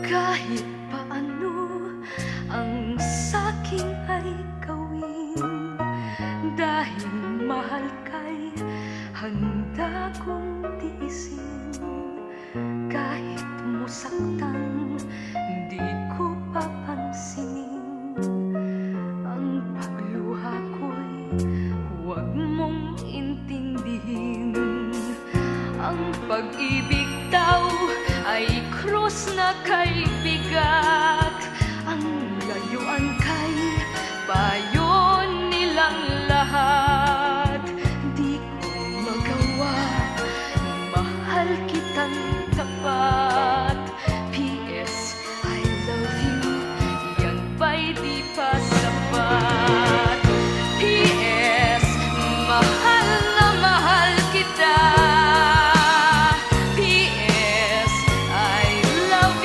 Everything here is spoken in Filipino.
Kahit paano ang saking ay gawin, dahil mahal kay handa kong tiisin. Kahit musaktan, di ko papansinin. Ang pagluha ko'y huwag mong intindihin. Ang pag-ibig daw ay krus na kay bigat. Ang layuan kay bayan